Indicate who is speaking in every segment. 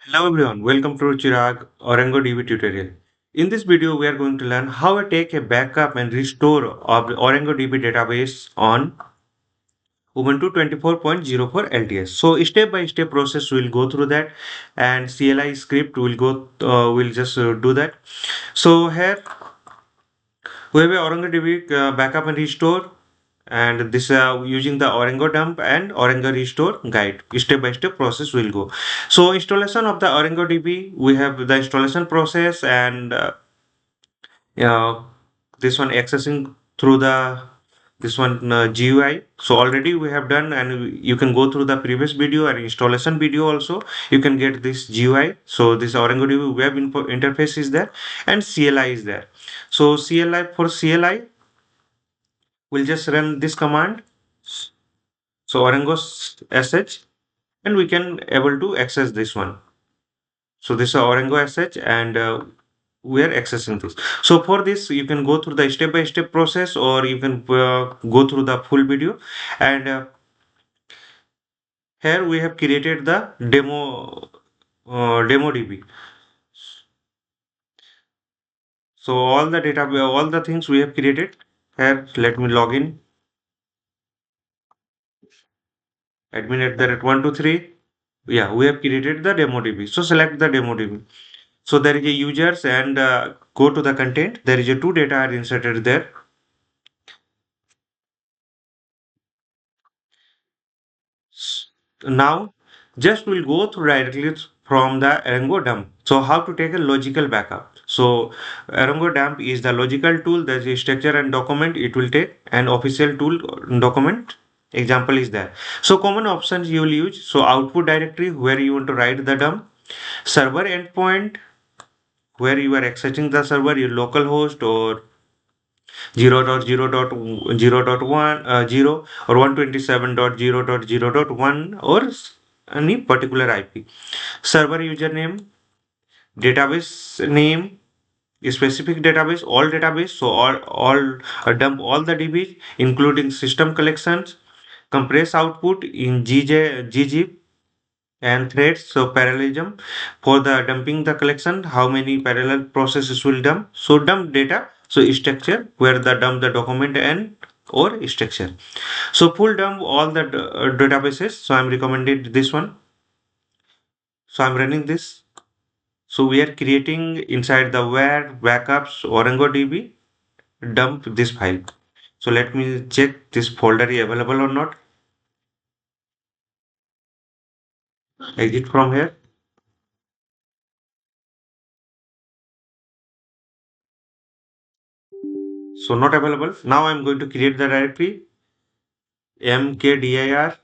Speaker 1: Hello everyone, welcome to Chirag ArangoDB tutorial. In this video, we are going to learn how to take a backup and restore of the ArangoDB database on Ubuntu 24.04 LTS. So step by step process we'll go through that, and CLI script will just do that. So here we have a ArangoDB backup and restore, and this using the ArangoDump and ArangoRestore guide. Step by step process will go. So installation of the ArangoDB, we have the installation process, and uh, this one accessing through the this one GUI. So already we have done, and you can go through the previous video and installation video also. You can get this GUI. So this ArangoDB web interface is there, and CLI is there. So CLI, we'll just run this command. So Orango sh, and we can able to access this one. So this is Orango sh, and we are accessing this. So for this, you can go through the step-by-step process, or you can go through the full video. And here we have created the demo DB. So all the things we have created here. Let me log in. Admin at the rate 123. Yeah, we have created the demo DB. So select the demo DB. So there is a users, and go to the content. There is a two data are inserted there. Now just we'll go through directly from the ArangoDump. So how to take a logical backup. So ArangoDump is the logical tool. There's a structure and document it will take, an official tool document example is there. So common options you will use. So output directory where you want to write the dump, server endpoint where you are accessing the server, your local host, or 0.0.0.1 0 or 127.0.0.1 or any particular IP. Server username, database name, specific database, all database. So all dump all the DBs, including system collections. Compress output in ggzip and threads. So parallelism for the dumping the collection, how many parallel processes will dump. So dump data, so structure where the dump the document and or structure. So full dump all the databases. So I'm recommended this one. So I'm running this. So we are creating inside the where backups ArangoDB dump this file. So let me check this folder is available or not. Exit from here. So not available. Now I'm going to create the directory mkdir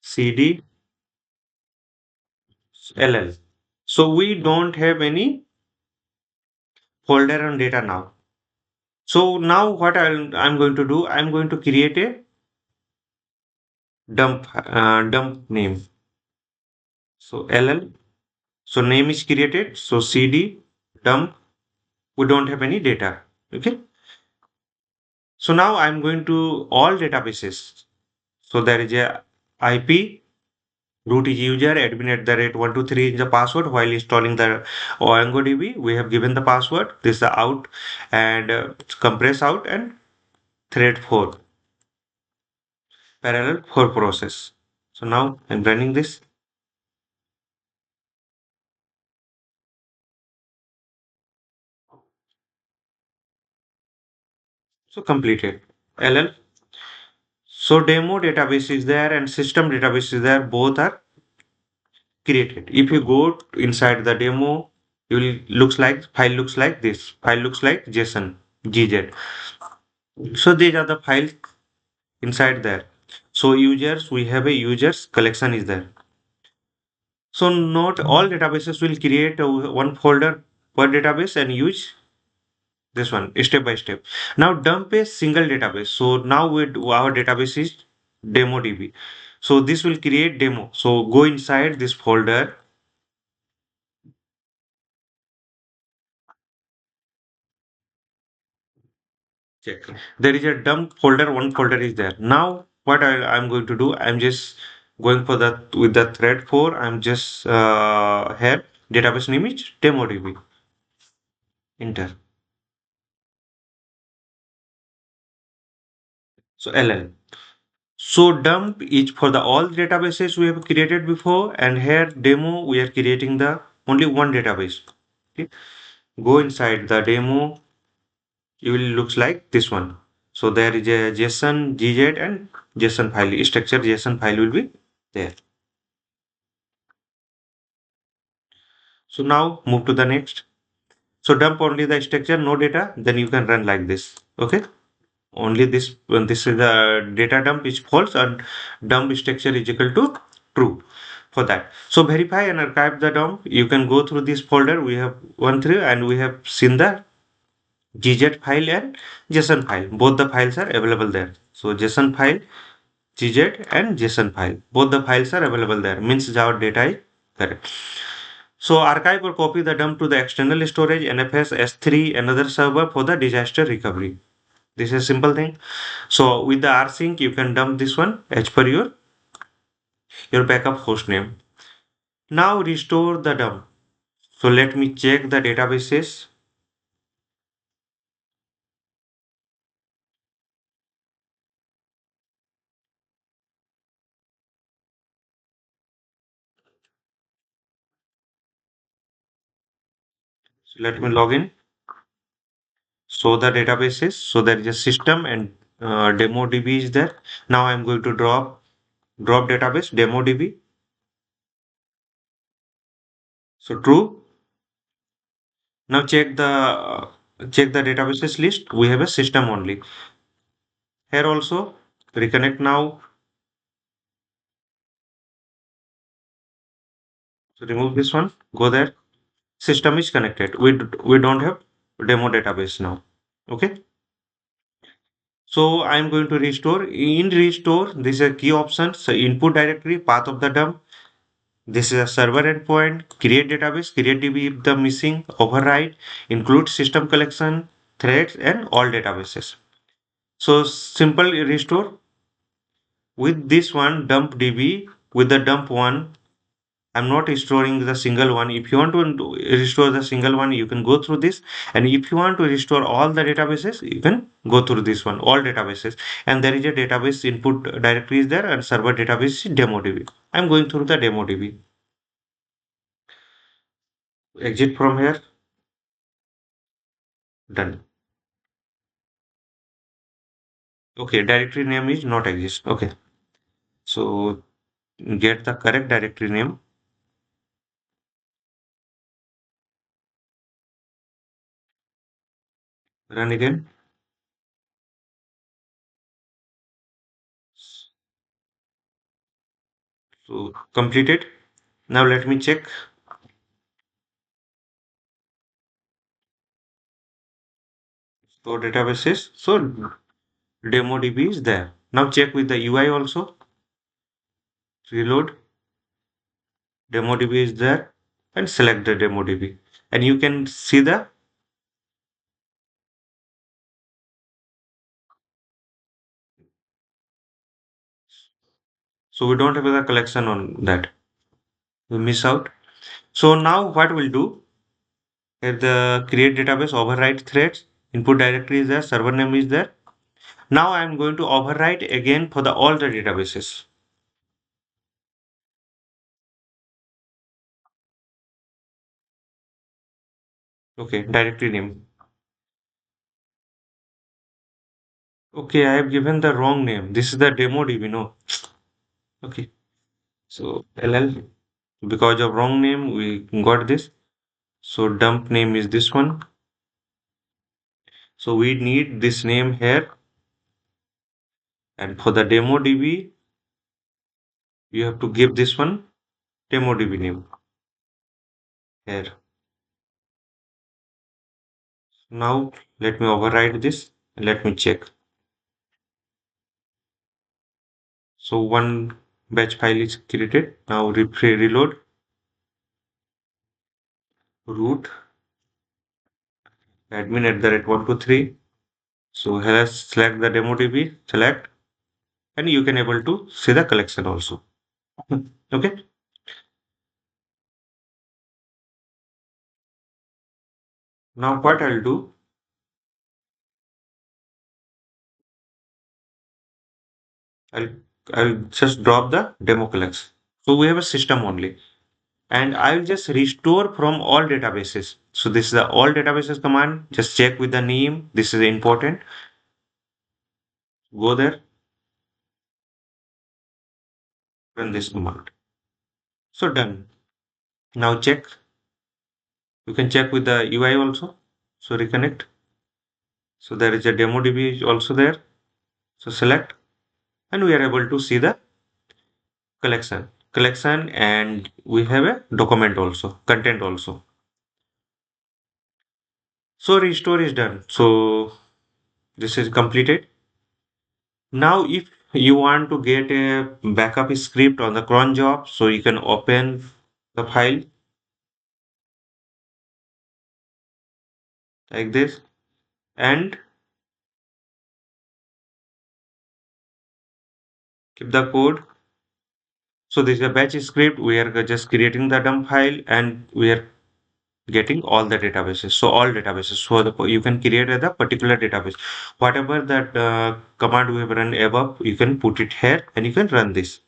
Speaker 1: cd ll. So we don't have any folder on data now. So now what I'm going to do, I'm going to create a dump name. So ll. So name is created. So cd dump. We don't have any data. Okay. So now I'm going to all databases. So there is a IP, root is user, admin at the rate 123 is the password. While installing the ArangoDB, we have given the password. This is the out, and compress out, and thread 4, parallel 4 process. So now I'm running this. So completed. LL. So demo database is there and system database is there. Both are created. If you go inside the demo, you will looks like file looks like this. File looks like JSON, GZ. So these are the files inside there. So users, we have a users collection is there. So not all databases will create one folder per database and use this one step by step. Now dump a single database. So now our database is demo DB. So this will create demo. So go inside this folder. Check. There is a dump folder. One folder is there. Now what I'm going to do, I'm just Going for that with the thread 4, I'm just here database name is DemoDB. Enter. So LL. So dump is for the all databases we have created before, and here demo we are creating the only one database. Okay. Go inside the demo, you will looks like this one. So there is a JSON, GZ and JSON file, structure JSON file will be there. So now move to the next. So dump only the structure, no data, then you can run like this. Okay. Only this, when this is the data dump is false and dump structure is equal to true for that. So verify and archive the dump. You can go through this folder. We have gone through and we have seen the GZ file and JSON file. Both the files are available there. So JSON file, GZ and JSON file. Both the files are available there. Means our data is correct. So archive or copy the dump to the external storage, NFS, S3, another server for the disaster recovery. This is a simple thing. So with the rsync, you can dump this one as per your backup host name. Now restore the dump. So let me check the databases. So let me log in. So the databases. So there is a system and demo DB is there. Now I'm going to drop database demo DB. So true. Now check the databases list. We have a system only. Here also reconnect now. So remove this one. Go there. System is connected. We don't have demo database now. Okay. So I'm going to restore. In restore, this is a key option. So input directory, path of the dump. This is a server endpoint. Create database, create DB if the missing, override, include system collection, threads, and all databases. So simple restore with this one dump DB with the dump one. I'm not restoring the single one. If you want to restore the single one, you can go through this. And if you want to restore all the databases, you can go through this one, all databases. And there is a database input directory is there and server database is DemoDB. I'm going through the DemoDB. Exit from here. Done. Okay, directory name is not exist. Okay. So get the correct directory name. Run again. So completed. Now let me check. So databases. So DemoDB is there. Now check with the UI also. Reload. DemoDB is there and select the DemoDB. And you can see the, so we don't have the collection on that. We miss out. So now what we'll do, here the create database override threads, input directory is there, server name is there. Now I'm going to override again for the all the databases. Okay, directory name. Okay, I have given the wrong name. This is the DemoDB, no. Okay, so LL, because of wrong name, we got this. So dump name is this one. So we need this name here. And for the DemoDB, you have to give this one DemoDB name here. Now let me override this and let me check. So one batch file is created. Now reload root admin at the rate 123. So here select the DemoDB, select, and you can able to see the collection also. Okay. Now what I'll do, I'll I'll just drop the demo collects. So we have a system only, and I'll just restore from all databases. So this is the all databases command. Just check with the name. This is important. Go there, run this command. So done. Now check. You can check with the UI also. So reconnect. So there is a demo DB also there. So select, and we are able to see the collection, and we have a document also, content also. So restore is done. So this is completed. Now if you want to get a backup script on the cron job, so you can open the file like this, and keep the code. So this is a batch script. We are just creating the dump file, and we are getting all the databases. So all databases. So you can create the particular database. Whatever that command we have run above, you can put it here, and you can run this.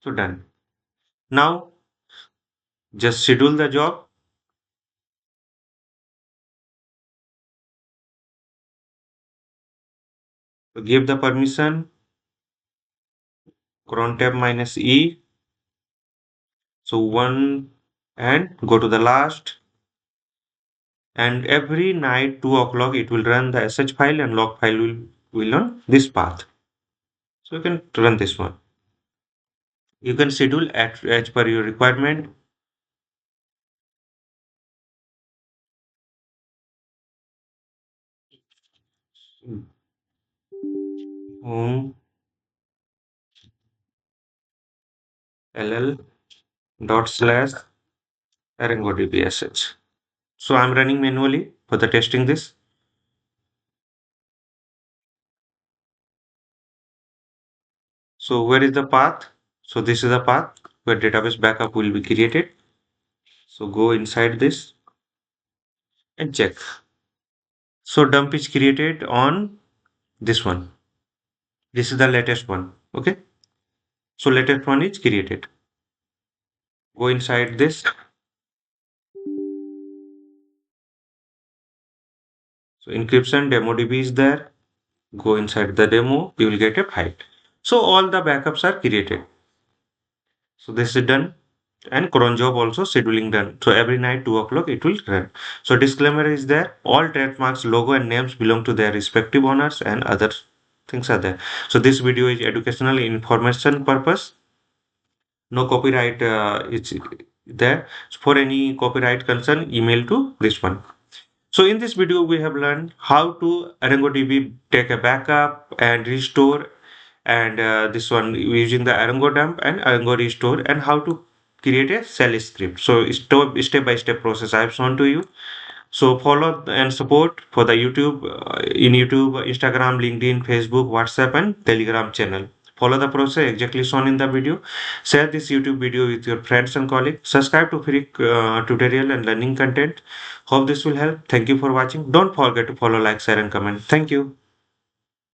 Speaker 1: So done. Now just schedule the job. Give the permission. Cron tab minus E. So one, and go to the last. And every night 2 o'clock it will run the sh file, and log file will on this path. So you can run this one. You can schedule as per your requirement. Home ll dot slash ArangoDB sh. So I'm running manually for the testing this. So where is the path? So this is the path where database backup will be created. So go inside this and check. So dump is created on this one. This is the latest one. Okay. So latest one is created. Go inside this. So encryption demo DB is there. Go inside the demo. You will get a file. So all the backups are created. So this is done. And cron job also scheduling done. So every night 2 o'clock it will run. So disclaimer is there. All trademarks, logo and names belong to their respective owners, and other things are there. So this video is educational information purpose. No copyright is there. So for any copyright concern, email to this one. So in this video, we have learned how to ArangoDB take a backup and restore, and this one using the ArangoDump and ArangoRestore, and how to create a shell script. So step by step process I have shown to you. So follow and support for the YouTube, in YouTube, Instagram, LinkedIn, Facebook, WhatsApp, and Telegram channel. Follow the process exactly shown in the video. Share this YouTube video with your friends and colleagues. Subscribe to free tutorial and learning content. Hope this will help. Thank you for watching. Don't forget to follow, like, share, and comment. Thank you.